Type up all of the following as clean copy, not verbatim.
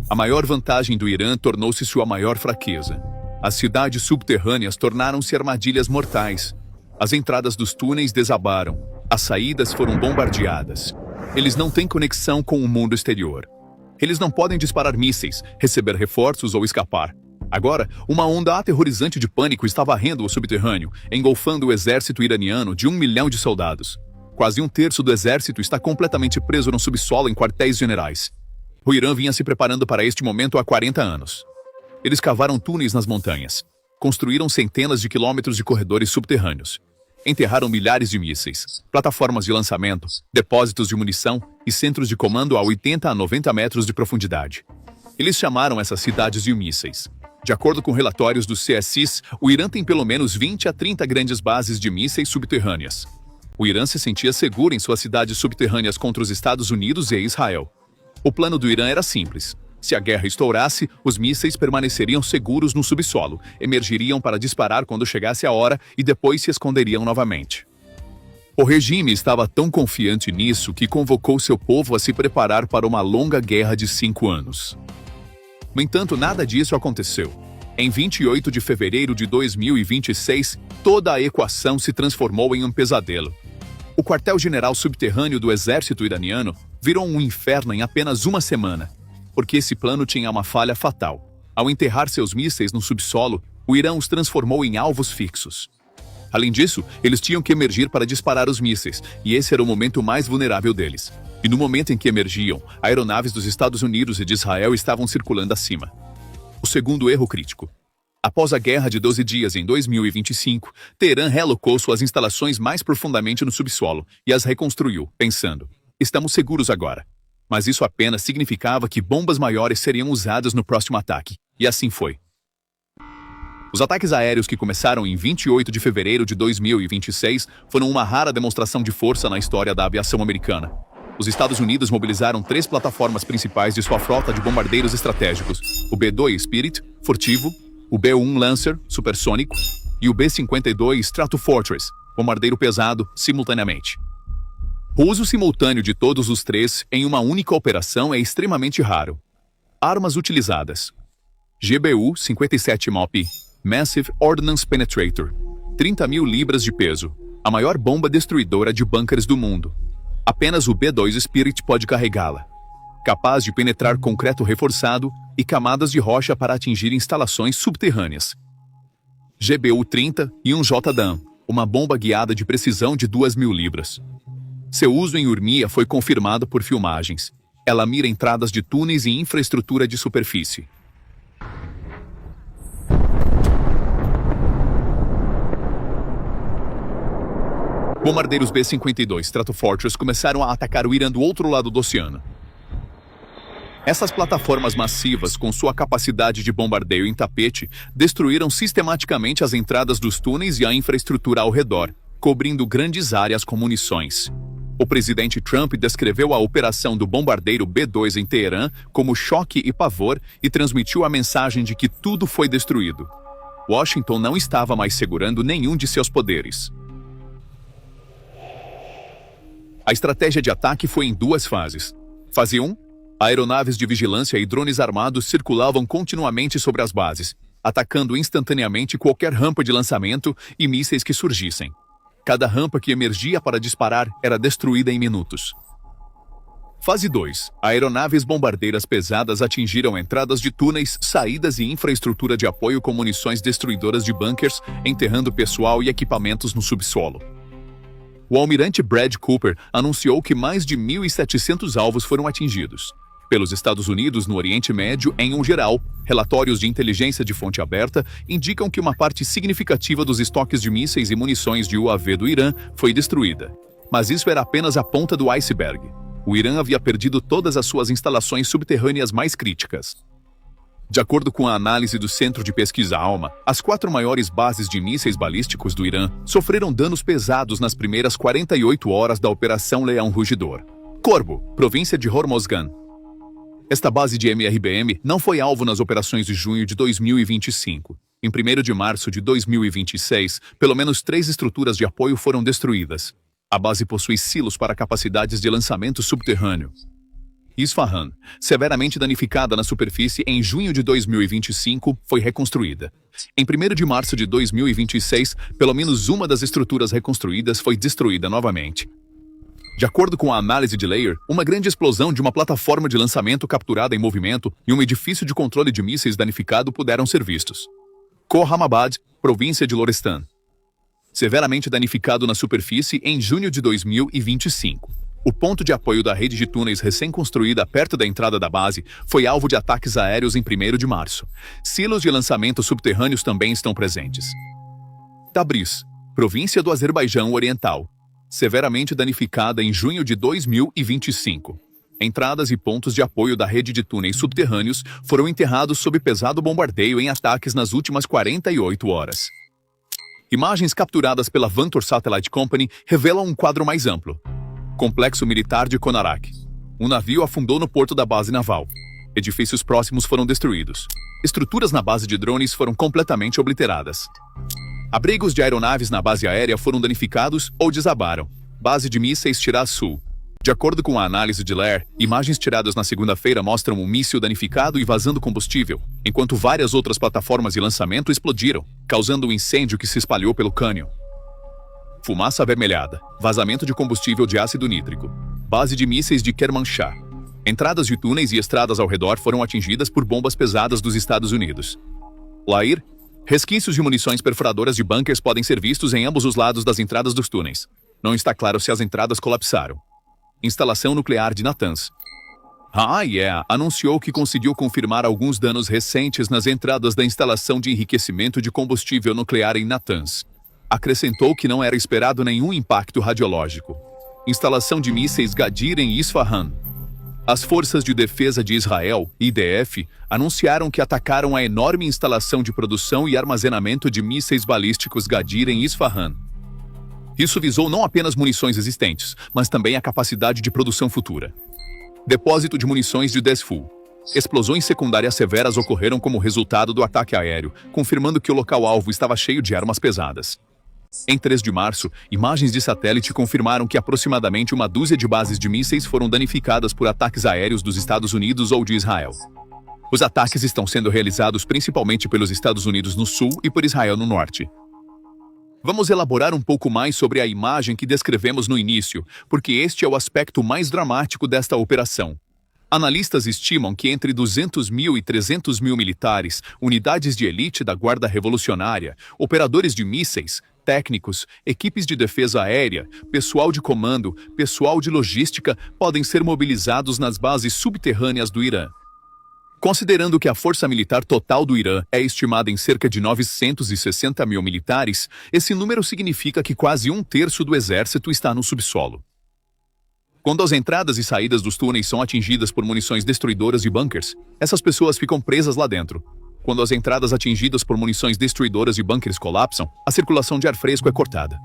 A maior vantagem do Irã tornou-se sua maior fraqueza. As cidades subterrâneas tornaram-se armadilhas mortais. As entradas dos túneis desabaram. As saídas foram bombardeadas. Eles não têm conexão com o mundo exterior. Eles não podem disparar mísseis, receber reforços ou escapar. Agora, uma onda aterrorizante de pânico está varrendo o subterrâneo, engolfando o exército iraniano de 1 milhão de soldados. Quase um terço do exército está completamente preso no subsolo em quartéis generais. O Irã vinha se preparando para este momento há 40 anos. Eles cavaram túneis nas montanhas. Construíram centenas de quilômetros de corredores subterrâneos. Enterraram milhares de mísseis, plataformas de lançamento, depósitos de munição e centros de comando a 80 a 90 metros de profundidade. Eles chamaram essas cidades de mísseis. De acordo com relatórios do CSIS, o Irã tem pelo menos 20 a 30 grandes bases de mísseis subterrâneas. O Irã se sentia seguro em suas cidades subterrâneas contra os Estados Unidos e Israel. O plano do Irã era simples. Se a guerra estourasse, os mísseis permaneceriam seguros no subsolo, emergiriam para disparar quando chegasse a hora e depois se esconderiam novamente. O regime estava tão confiante nisso que convocou seu povo a se preparar para uma longa guerra de 5 anos. No entanto, nada disso aconteceu. Em 28 de fevereiro de 2026, toda a equação se transformou em um pesadelo. O quartel-general subterrâneo do exército iraniano virou um inferno em apenas uma semana, porque esse plano tinha uma falha fatal. Ao enterrar seus mísseis no subsolo, o Irã os transformou em alvos fixos. Além disso, eles tinham que emergir para disparar os mísseis, e esse era o momento mais vulnerável deles. E no momento em que emergiam, aeronaves dos Estados Unidos e de Israel estavam circulando acima. O segundo erro crítico. Após a Guerra de 12 Dias em 2025, Teherã relocou suas instalações mais profundamente no subsolo e as reconstruiu, pensando: estamos seguros agora. Mas isso apenas significava que bombas maiores seriam usadas no próximo ataque. E assim foi. Os ataques aéreos que começaram em 28 de fevereiro de 2026 foram uma rara demonstração de força na história da aviação americana. Os Estados Unidos mobilizaram 3 plataformas principais de sua frota de bombardeiros estratégicos: o B-2 Spirit, furtivo, o B-1 Lancer, supersônico, e o B-52 Stratofortress, bombardeiro pesado, simultaneamente. O uso simultâneo de todos os 3 em uma única operação é extremamente raro. Armas utilizadas: GBU-57 MOP, Massive Ordnance Penetrator, 30.000 libras de peso, a maior bomba destruidora de bunkers do mundo. Apenas o B-2 Spirit pode carregá-la. Capaz de penetrar concreto reforçado e camadas de rocha para atingir instalações subterrâneas. GBU-30 e um JDAM, uma bomba guiada de precisão de 2.000 libras. Seu uso em Urmia foi confirmado por filmagens. Ela mira entradas de túneis e infraestrutura de superfície. Bombardeiros B-52 Stratofortress começaram a atacar o Irã do outro lado do oceano. Essas plataformas massivas, com sua capacidade de bombardeio em tapete, destruíram sistematicamente as entradas dos túneis e a infraestrutura ao redor, cobrindo grandes áreas com munições. O presidente Trump descreveu a operação do bombardeiro B-2 em Teherã como choque e pavor e transmitiu a mensagem de que tudo foi destruído. Washington não estava mais segurando nenhum de seus poderes. A estratégia de ataque foi em 2 fases. Fase 1. Aeronaves de vigilância e drones armados circulavam continuamente sobre as bases, atacando instantaneamente qualquer rampa de lançamento e mísseis que surgissem. Cada rampa que emergia para disparar era destruída em minutos. Fase 2. Aeronaves bombardeiras pesadas atingiram entradas de túneis, saídas e infraestrutura de apoio com munições destruidoras de bunkers, enterrando pessoal e equipamentos no subsolo. O almirante Brad Cooper anunciou que mais de 1.700 alvos foram atingidos. Pelos Estados Unidos no Oriente Médio, em um geral, relatórios de inteligência de fonte aberta indicam que uma parte significativa dos estoques de mísseis e munições de UAV do Irã foi destruída. Mas isso era apenas a ponta do iceberg. O Irã havia perdido todas as suas instalações subterrâneas mais críticas. De acordo com a análise do Centro de Pesquisa ALMA, as 4 maiores bases de mísseis balísticos do Irã sofreram danos pesados nas primeiras 48 horas da Operação Leão Rugidor. Corbo, província de Hormozgan. Esta base de MRBM não foi alvo nas operações de junho de 2025. Em 1º de março de 2026, pelo menos 3 estruturas de apoio foram destruídas. A base possui silos para capacidades de lançamento subterrâneo. Isfahan, severamente danificada na superfície em junho de 2025, foi reconstruída. Em 1º de março de 2026, pelo menos uma das estruturas reconstruídas foi destruída novamente. De acordo com a análise de Layer, uma grande explosão de uma plataforma de lançamento capturada em movimento e um edifício de controle de mísseis danificado puderam ser vistos. Kohamabad, província de Lorestan. Severamente danificado na superfície em junho de 2025. O ponto de apoio da rede de túneis recém-construída perto da entrada da base foi alvo de ataques aéreos em 1º de março. Silos de lançamento subterrâneos também estão presentes. Tabriz, província do Azerbaijão Oriental. Severamente danificada em junho de 2025. Entradas e pontos de apoio da rede de túneis subterrâneos foram enterrados sob pesado bombardeio em ataques nas últimas 48 horas. Imagens capturadas pela Vantor Satellite Company revelam um quadro mais amplo. Complexo militar de Konarak. Um navio afundou no porto da base naval. Edifícios próximos foram destruídos. Estruturas na base de drones foram completamente obliteradas. Abrigos de aeronaves na base aérea foram danificados ou desabaram. Base de mísseis Shiraz Sul. De acordo com a análise de Lair, imagens tiradas na segunda-feira mostram um míssil danificado e vazando combustível, enquanto várias outras plataformas de lançamento explodiram, causando um incêndio que se espalhou pelo cânion. Fumaça avermelhada, vazamento de combustível de ácido nítrico. Base de mísseis de Kermanshah. Entradas de túneis e estradas ao redor foram atingidas por bombas pesadas dos Estados Unidos. Lair, resquícios de munições perfuradoras de bunkers podem ser vistos em ambos os lados das entradas dos túneis. Não está claro se as entradas colapsaram. Instalação nuclear de Natanz. A AIEA anunciou que conseguiu confirmar alguns danos recentes nas entradas da instalação de enriquecimento de combustível nuclear em Natanz. Acrescentou que não era esperado nenhum impacto radiológico. Instalação de mísseis Gadir em Isfahan. As Forças de Defesa de Israel, IDF, anunciaram que atacaram a enorme instalação de produção e armazenamento de mísseis balísticos Gadir em Isfahan. Isso visou não apenas munições existentes, mas também a capacidade de produção futura. Depósito de munições de Desful. Explosões secundárias severas ocorreram como resultado do ataque aéreo, confirmando que o local-alvo estava cheio de armas pesadas. Em 3 de março, imagens de satélite confirmaram que aproximadamente uma dúzia de bases de mísseis foram danificadas por ataques aéreos dos Estados Unidos ou de Israel. Os ataques estão sendo realizados principalmente pelos Estados Unidos no sul e por Israel no norte. Vamos elaborar um pouco mais sobre a imagem que descrevemos no início, porque este é o aspecto mais dramático desta operação. Analistas estimam que entre 200 mil e 300 mil militares, unidades de elite da Guarda Revolucionária, operadores de mísseis, técnicos, equipes de defesa aérea, pessoal de comando, pessoal de logística podem ser mobilizados nas bases subterrâneas do Irã. Considerando que a força militar total do Irã é estimada em cerca de 960 mil militares, esse número significa que quase 1/3 do exército está no subsolo. Quando as entradas e saídas dos túneis são atingidas por munições destruidoras de bunkers, essas pessoas ficam presas lá dentro. Quando as entradas atingidas por munições destruidoras de bunkers colapsam, a circulação de ar fresco é cortada.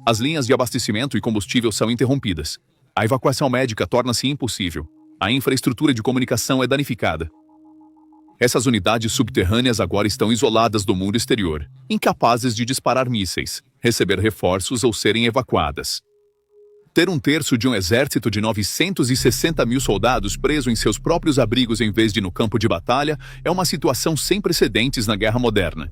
As linhas de abastecimento e combustível são interrompidas. A evacuação médica torna-se impossível. A infraestrutura de comunicação é danificada. Essas unidades subterrâneas agora estão isoladas do mundo exterior, incapazes de disparar mísseis, receber reforços ou serem evacuadas. Ter 1/3 de um exército de 960 mil soldados preso em seus próprios abrigos em vez de no campo de batalha é uma situação sem precedentes na guerra moderna.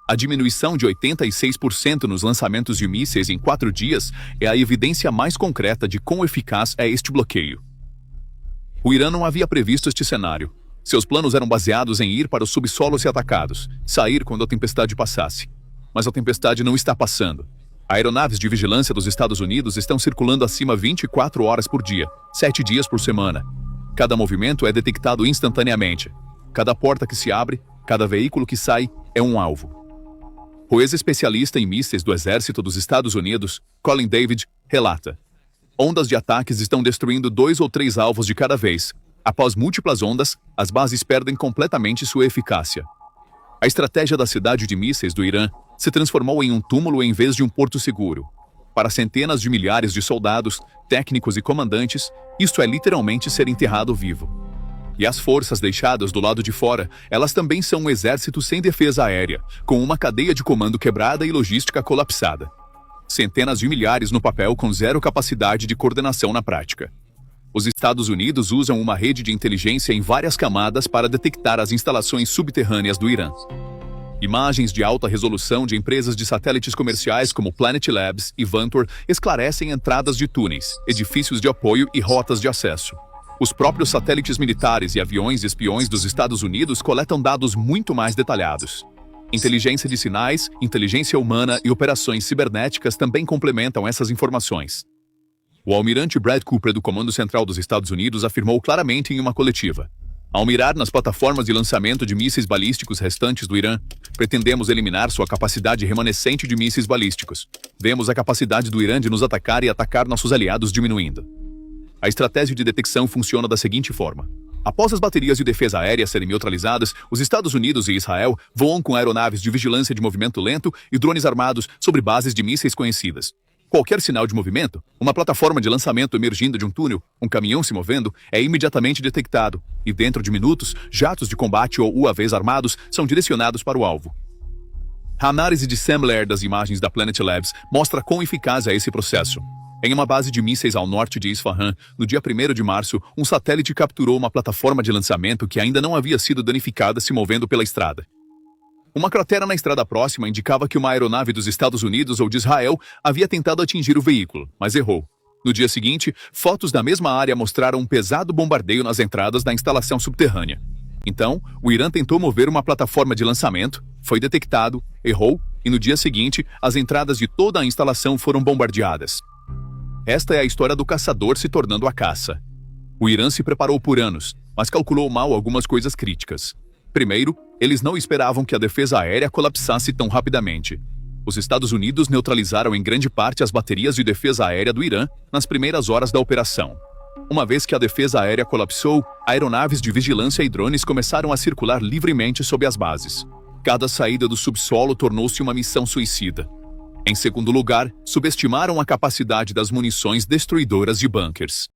A diminuição de 86% nos lançamentos de mísseis em 4 dias é a evidência mais concreta de quão eficaz é este bloqueio. O Irã não havia previsto este cenário. Seus planos eram baseados em ir para o subsolo se atacados, sair quando a tempestade passasse. Mas a tempestade não está passando. Aeronaves de vigilância dos Estados Unidos estão circulando acima 24 horas por dia, 7 dias por semana. Cada movimento é detectado instantaneamente. Cada porta que se abre, cada veículo que sai, é um alvo. O ex-especialista em mísseis do Exército dos Estados Unidos, Colin David, relata: ondas de ataques estão destruindo 2 ou 3 alvos de cada vez. Após múltiplas ondas, as bases perdem completamente sua eficácia. A estratégia da cidade de mísseis do Irã se transformou em um túmulo em vez de um porto seguro. Para centenas de milhares de soldados, técnicos e comandantes, isto é literalmente ser enterrado vivo. E as forças deixadas do lado de fora, elas também são um exército sem defesa aérea, com uma cadeia de comando quebrada e logística colapsada. Centenas de milhares no papel com zero capacidade de coordenação na prática. Os Estados Unidos usam uma rede de inteligência em várias camadas para detectar as instalações subterrâneas do Irã. Imagens de alta resolução de empresas de satélites comerciais como Planet Labs e Vantor esclarecem entradas de túneis, edifícios de apoio e rotas de acesso. Os próprios satélites militares e aviões de espiões dos Estados Unidos coletam dados muito mais detalhados. Inteligência de sinais, inteligência humana e operações cibernéticas também complementam essas informações. O almirante Brad Cooper do Comando Central dos Estados Unidos afirmou claramente em uma coletiva: ao mirar nas plataformas de lançamento de mísseis balísticos restantes do Irã, pretendemos eliminar sua capacidade remanescente de mísseis balísticos. Vemos a capacidade do Irã de nos atacar e atacar nossos aliados diminuindo. A estratégia de detecção funciona da seguinte forma: após as baterias de defesa aérea serem neutralizadas, os Estados Unidos e Israel voam com aeronaves de vigilância de movimento lento e drones armados sobre bases de mísseis conhecidas. Qualquer sinal de movimento, uma plataforma de lançamento emergindo de um túnel, um caminhão se movendo, é imediatamente detectado, e dentro de minutos, jatos de combate ou UAVs armados são direcionados para o alvo. A análise de Sam Laird das imagens da Planet Labs mostra quão eficaz é esse processo. Em uma base de mísseis ao norte de Isfahan, no dia 1º de março, um satélite capturou uma plataforma de lançamento que ainda não havia sido danificada se movendo pela estrada. Uma cratera na estrada próxima indicava que uma aeronave dos Estados Unidos ou de Israel havia tentado atingir o veículo, mas errou. No dia seguinte, fotos da mesma área mostraram um pesado bombardeio nas entradas da instalação subterrânea. Então, o Irã tentou mover uma plataforma de lançamento, foi detectado, errou, e no dia seguinte, as entradas de toda a instalação foram bombardeadas. Esta é a história do caçador se tornando a caça. O Irã se preparou por anos, mas calculou mal algumas coisas críticas. Primeiro, eles não esperavam que a defesa aérea colapsasse tão rapidamente. Os Estados Unidos neutralizaram em grande parte as baterias de defesa aérea do Irã nas primeiras horas da operação. Uma vez que a defesa aérea colapsou, aeronaves de vigilância e drones começaram a circular livremente sob as bases. Cada saída do subsolo tornou-se uma missão suicida. Em segundo lugar, subestimaram a capacidade das munições destruidoras de bunkers.